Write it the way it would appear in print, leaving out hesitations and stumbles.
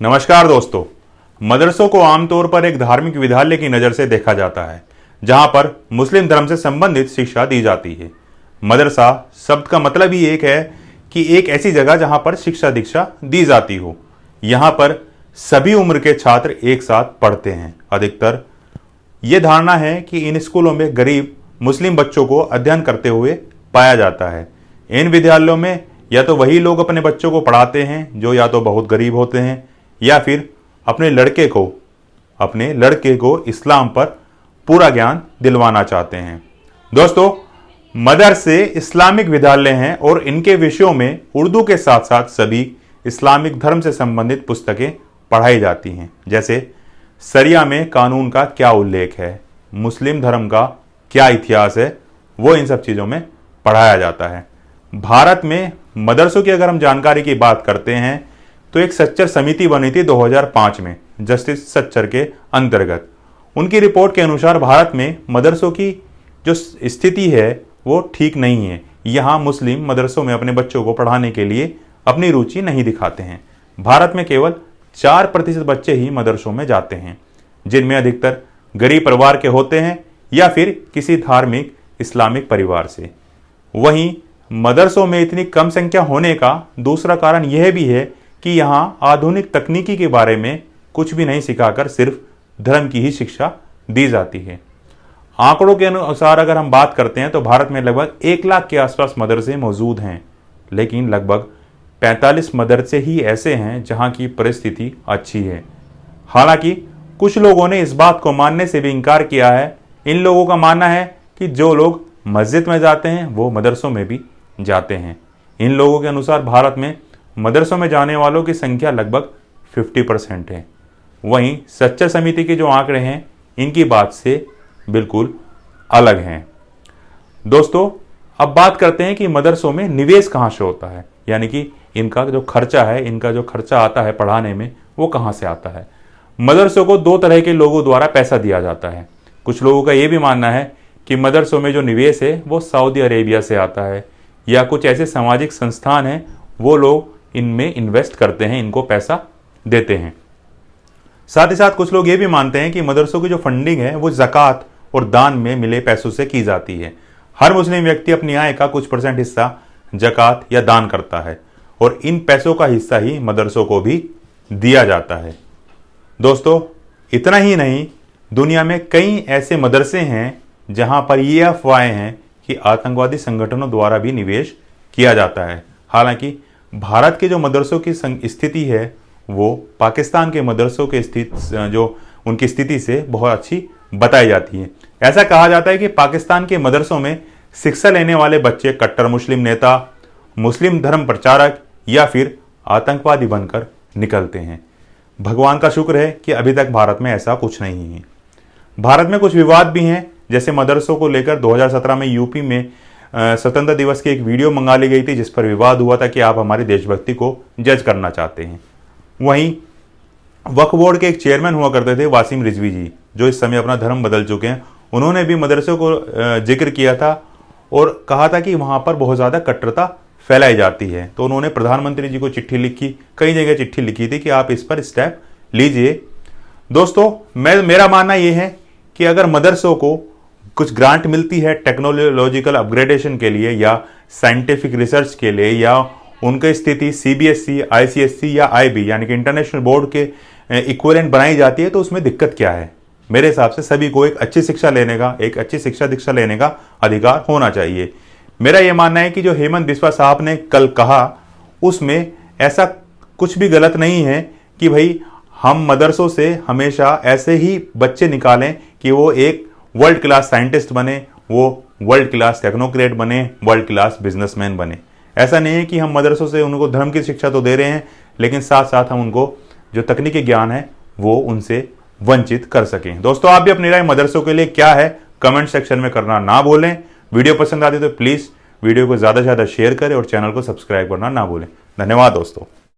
नमस्कार दोस्तों। मदरसों को आमतौर पर एक धार्मिक विद्यालय की नज़र से देखा जाता है, जहां पर मुस्लिम धर्म से संबंधित शिक्षा दी जाती है। मदरसा शब्द का मतलब ही एक है कि एक ऐसी जगह जहां पर शिक्षा दीक्षा दी जाती हो। यहां पर सभी उम्र के छात्र एक साथ पढ़ते हैं। अधिकतर ये धारणा है कि इन स्कूलों में गरीब मुस्लिम बच्चों को अध्ययन करते हुए पाया जाता है। इन विद्यालयों में या तो वही लोग अपने बच्चों को पढ़ाते हैं जो या तो बहुत गरीब होते हैं या फिर अपने लड़के को इस्लाम पर पूरा ज्ञान दिलवाना चाहते हैं। दोस्तों, मदरसे इस्लामिक विद्यालय हैं और इनके विषयों में उर्दू के साथ साथ सभी इस्लामिक धर्म से संबंधित पुस्तकें पढ़ाई जाती हैं। जैसे शरिया में कानून का क्या उल्लेख है, मुस्लिम धर्म का क्या इतिहास है, वो इन सब चीज़ों में पढ़ाया जाता है। भारत में मदरसों की अगर हम जानकारी की बात करते हैं तो एक सच्चर समिति बनी थी 2005 में जस्टिस सच्चर के अंतर्गत। उनकी रिपोर्ट के अनुसार भारत में मदरसों की जो स्थिति है वो ठीक नहीं है। यहाँ मुस्लिम मदरसों में अपने बच्चों को पढ़ाने के लिए अपनी रुचि नहीं दिखाते हैं। भारत में केवल 4% बच्चे ही मदरसों में जाते हैं, जिनमें अधिकतर गरीब परिवार के होते हैं या फिर किसी धार्मिक इस्लामिक परिवार से। वहीं मदरसों में इतनी कम संख्या होने का दूसरा कारण यह भी है कि यहाँ आधुनिक तकनीकी के बारे में कुछ भी नहीं सिखाकर सिर्फ धर्म की ही शिक्षा दी जाती है। आंकड़ों के अनुसार अगर हम बात करते हैं तो भारत में लगभग 1 लाख के आसपास मदरसे मौजूद हैं, लेकिन लगभग 45 मदरसे ही ऐसे हैं जहां की परिस्थिति अच्छी है। हालांकि कुछ लोगों ने इस बात को मानने से भी इनकार किया है। इन लोगों का मानना है कि जो लोग मस्जिद में जाते हैं वो मदरसों में भी जाते हैं। इन लोगों के अनुसार भारत में मदरसों में जाने वालों की संख्या लगभग 50% है। वहीं सच्चर समिति के जो आंकड़े हैं इनकी बात से बिल्कुल अलग हैं। दोस्तों, अब बात करते हैं कि मदरसों में निवेश कहाँ से होता है, यानी कि इनका जो खर्चा आता है पढ़ाने में वो कहाँ से आता है। मदरसों को 2 तरह के लोगों द्वारा पैसा दिया जाता है। कुछ लोगों का ये भी मानना है कि मदरसों में जो निवेश है वो सऊदी अरेबिया से आता है या कुछ ऐसे सामाजिक संस्थान हैं वो लोग इनमें इन्वेस्ट करते हैं, इनको पैसा देते हैं। साथ ही साथ कुछ लोग ये भी मानते हैं कि मदरसों की जो फंडिंग है वो ज़कात और दान में मिले पैसों से की जाती है। हर मुस्लिम व्यक्ति अपनी आय का कुछ % हिस्सा ज़कात या दान करता है और इन पैसों का हिस्सा ही मदरसों को भी दिया जाता है। दोस्तों, इतना ही नहीं, दुनिया में कई ऐसे मदरसे हैं जहां पर ये अफवाहें हैं कि आतंकवादी संगठनों द्वारा भी निवेश किया जाता है। हालांकि भारत के जो मदरसों की स्थिति है वो पाकिस्तान के मदरसों के उनकी स्थिति से बहुत अच्छी बताई जाती है। ऐसा कहा जाता है कि पाकिस्तान के मदरसों में शिक्षा लेने वाले बच्चे कट्टर मुस्लिम नेता, मुस्लिम धर्म प्रचारक या फिर आतंकवादी बनकर निकलते हैं। भगवान का शुक्र है कि अभी तक भारत में ऐसा कुछ नहीं है। भारत में कुछ विवाद भी हैं, जैसे मदरसों को लेकर 2017 में यूपी में स्वतंत्रता दिवस की एक वीडियो मंगा ली गई थी जिस पर विवाद हुआ था कि आप हमारी देशभक्ति को जज करना चाहते हैं। वहीं वक्फ बोर्ड के एक चेयरमैन हुआ करते थे वासिम रिजवी जी, जो इस समय अपना धर्म बदल चुके हैं। उन्होंने भी मदरसों को जिक्र किया था और कहा था कि वहाँ पर बहुत ज़्यादा कट्टरता फैलाई जाती है। तो उन्होंने प्रधानमंत्री जी को चिट्ठी लिखी, कई जगह चिट्ठी लिखी थी कि आप इस पर स्टेप लीजिए। दोस्तों, मेरा मानना ये है कि अगर मदरसों को कुछ ग्रांट मिलती है टेक्नोलॉजिकल अपग्रेडेशन के लिए या साइंटिफिक रिसर्च के लिए, या उनकी स्थिति CBSE, ICSE या IB यानी कि इंटरनेशनल बोर्ड के इक्विवेलेंट बनाई जाती है, तो उसमें दिक्कत क्या है। मेरे हिसाब से सभी को एक अच्छी शिक्षा दीक्षा लेने का अधिकार होना चाहिए। मेरा यह मानना है कि जो हेमंत बिस्वा साहब ने कल कहा उसमें ऐसा कुछ भी गलत नहीं है कि भाई हम मदरसों से हमेशा ऐसे ही बच्चे निकालें कि वो एक वर्ल्ड क्लास साइंटिस्ट बने, वो वर्ल्ड क्लास टेक्नोक्रेट बने, वर्ल्ड क्लास बिजनेसमैन बने। ऐसा नहीं है कि हम मदरसों से उनको धर्म की शिक्षा तो दे रहे हैं, लेकिन साथ साथ हम उनको जो तकनीकी ज्ञान है वो उनसे वंचित कर सकें। दोस्तों, आप भी अपनी राय मदरसों के लिए क्या है कमेंट सेक्शन में करना ना भूलें। वीडियो पसंद आती तो प्लीज़ वीडियो को ज़्यादा से ज़्यादा शेयर करें और चैनल को सब्सक्राइब करना ना भूलें। धन्यवाद दोस्तों।